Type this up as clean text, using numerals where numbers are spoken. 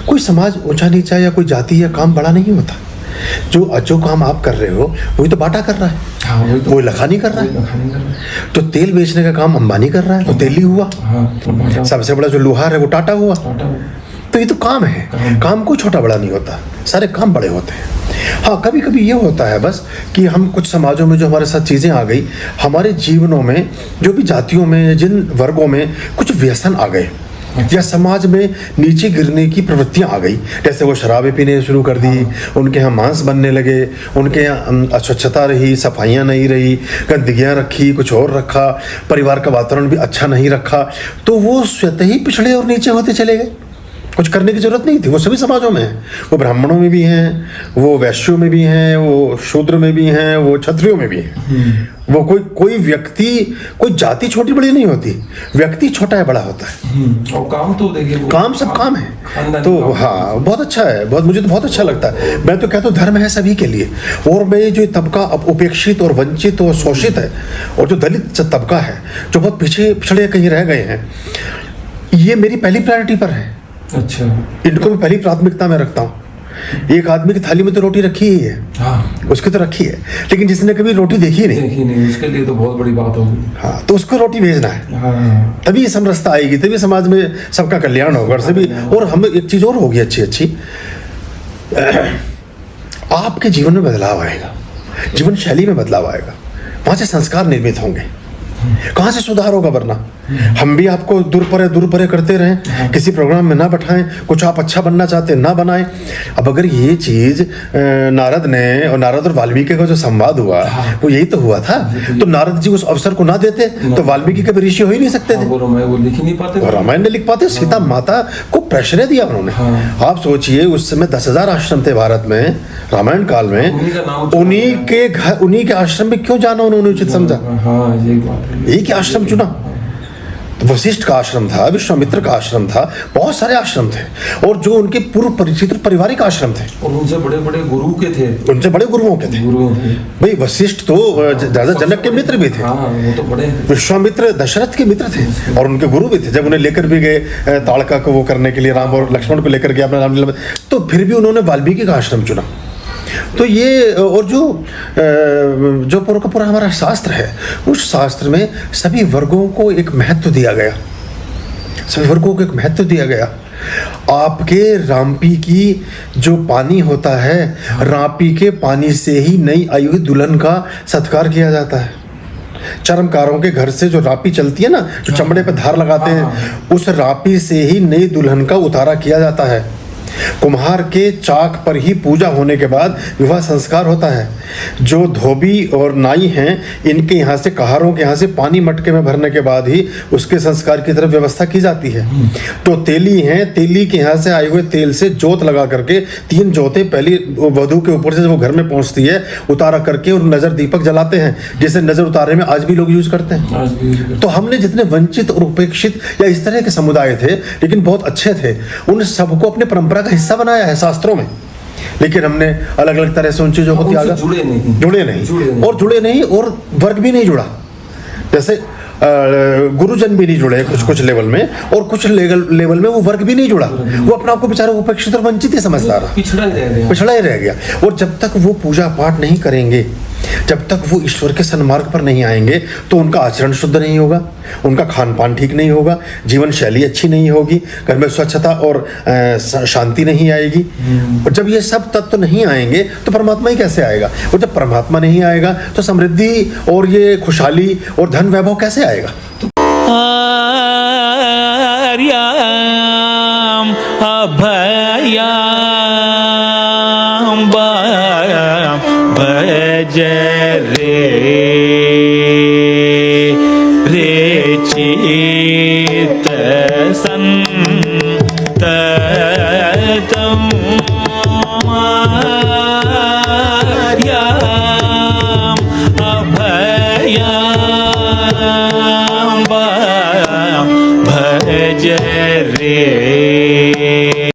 कोई समाज ऊंचा नीचा या कोई जाति या काम बड़ा नहीं होता। जो काम आप कर रहे हो वही तो बाटा कर रहा है। हाँ, वो लखानी कर रहा है। तो तेल बेचने का काम अंबानी कर रहा है तो तेली हुआ। हाँ, सबसे बड़ा जो लोहार है वो टाटा हुआ। तो ये तो काम है। काम कोई छोटा बड़ा नहीं होता, सारे काम बड़े होते हैं। हाँ, कभी कभी ये होता है बस कि हम कुछ समाजों में जो हमारे साथ चीज़ें आ गई, हमारे जीवनों में जो भी जातियों में जिन वर्गों में कुछ व्यसन आ गए या समाज में नीचे गिरने की प्रवृत्तियां आ गई, जैसे वो शराबें पीने शुरू कर दी, उनके यहाँ मांस बनने लगे, उनके यहाँ अस्वच्छता रही, सफाइयाँ नहीं रही, गंदगियाँ रखी, कुछ और रखा, परिवार का वातावरण भी अच्छा नहीं रखा, तो वो स्वतः ही पिछड़े और नीचे होते चले गए। कुछ करने की जरूरत नहीं थी। वो सभी समाजों में है, वो ब्राह्मणों में भी हैं, वो वैश्यों में भी हैं, वो शूद्र में भी हैं, वो क्षत्रियों में भी हैं। वो कोई व्यक्ति, कोई जाति छोटी बड़ी नहीं होती, व्यक्ति छोटा है बड़ा होता है। और काम तो देखिए, काम सब काम है। तो हाँ, बहुत अच्छा है, मुझे तो बहुत अच्छा लगता है। मैं तो कहता हूँ धर्म है सभी के लिए। और मैं जो तबका अब उपेक्षित और वंचित और शोषित है, और जो दलित तबका है जो बहुत पीछे पिछड़े कहीं रह गए हैं, ये मेरी पहली प्रायोरिटी पर है। अच्छा, इनको भी पहली प्राथमिकता में रखता हूँ। एक आदमी की थाली में तो रोटी रखी ही है। हाँ, उसकी तो रखी है, लेकिन जिसने कभी रोटी देखी नहीं, उसके लिए तो बहुत बड़ी बात होगी। हाँ, तो उसको रोटी भेजना है। हाँ, तभी समरसता आएगी, तभी समाज में सबका कल्याण होगा। और सभी, और हम एक चीज और होगी अच्छी आपके जीवन में बदलाव आएगा, जीवन शैली में बदलाव आएगा, वहां से संस्कार निर्मित होंगे। कहाँ से सुधार होगा? वरना हम भी आपको दूर परे करते रहें, किसी प्रोग्राम में ना बैठाएं, कुछ आप अच्छा बनना चाहते हैं ना बनाएं। अब अगर ये चीज नारद और वाल्मीकि का जो संवाद हुआ, वो यही तो हुआ था। तो नारद जी उस अवसर को ना देते तो वाल्मीकि कभी ऋषि हो ही नहीं सकते थे। वो लिख ही नहीं पाते, रामायण नहीं लिख पाते। सीता माता को प्रेशर दिया उन्होंने। आप सोचिए, उस समय 10,000 आश्रम थे भारत में रामायण काल में। उन्हीं के आश्रम में क्यों जाना उन्होंने उचित समझा? एक ही आश्रम चुना। वशिष्ठ का आश्रम था, विश्वामित्र का आश्रम था, बहुत सारे आश्रम थे, और जो उनके पूर्व परिचित पारिवारिक आश्रम थे, और उनसे बड़े बड़े गुरु के थे, उनसे बड़े गुरुओं के थे। भाई वशिष्ठ तो राजा जनक के मित्र भी थे। हाँ, वो तो बड़े। विश्वामित्र दशरथ के मित्र थे और उनके गुरु भी थे। जब उन्हें लेकर भी गए ताड़का को वो करने के लिए, राम और लक्ष्मण को लेकर गए अपना रामलीला में, तो फिर भी उन्होंने वाल्मीकि का आश्रम चुना। तो ये, और जो पूरा का पूरा हमारा शास्त्र है, उस शास्त्र में सभी वर्गों को एक महत्व दिया गया, सभी वर्गों को एक महत्व दिया गया। आपके रामपी की जो पानी होता है, रामपी के पानी से ही नई आई हुई दुल्हन का सत्कार किया जाता है। चर्मकारों के घर से जो रापी चलती है ना, जो चमड़े पे धार लगाते हैं, उस रापी से ही नई दुल्हन का उतारा किया जाता है। कुम्हार के चाक पर ही पूजा होने के बाद विवाह संस्कार होता है। जो धोबी और नाई हैं, इनके यहाँ से, कहारों के यहाँ से पानी मटके में भरने के बाद ही उसके संस्कार की तरफ व्यवस्था की जाती है। तो तेली हैं, तेली के यहाँ से आए हुए तेल से जोत लगा करके 3 जोतें पहली वधू के ऊपर से जब वो घर में पहुँचती है उतारा करके, और नज़र दीपक जलाते हैं, जिसे नज़र उतारे में आज भी लोग यूज करते हैं। तो हमने जितने वंचित और उपेक्षित या इस तरह के समुदाय थे लेकिन बहुत अच्छे थे, उन सबको अपने परंपरा का हिस्सा बनाया है शास्त्रों में। लेकिन हमने अलग अलग तरह से उन चीजों को त्यागा, जुड़े नहीं और वर्ग भी नहीं जुड़ा। जैसे गुरुजन भी नहीं जुड़े कुछ लेवल में, और कुछ लेवल में वो वर्ग भी नहीं जुड़ा। वो अपने आप को बेचारा उपेक्षित और वंचित ही समझता रहा, पिछड़ा ही रह गया। और जब तक वो पूजा पाठ नहीं करेंगे, जब तक वो ईश्वर के सन्मार्ग पर नहीं आएंगे, तो उनका आचरण शुद्ध नहीं होगा, उनका खान पान ठीक नहीं होगा, जीवन शैली अच्छी नहीं होगी, घर में स्वच्छता और शांति नहीं आएगी। और जब ये सब तत्व नहीं आएंगे तो परमात्मा ही कैसे आएगा? और जब परमात्मा नहीं आएगा तो समृद्धि और ये खुशहाली और धन वैभव कैसे आएगा? अभया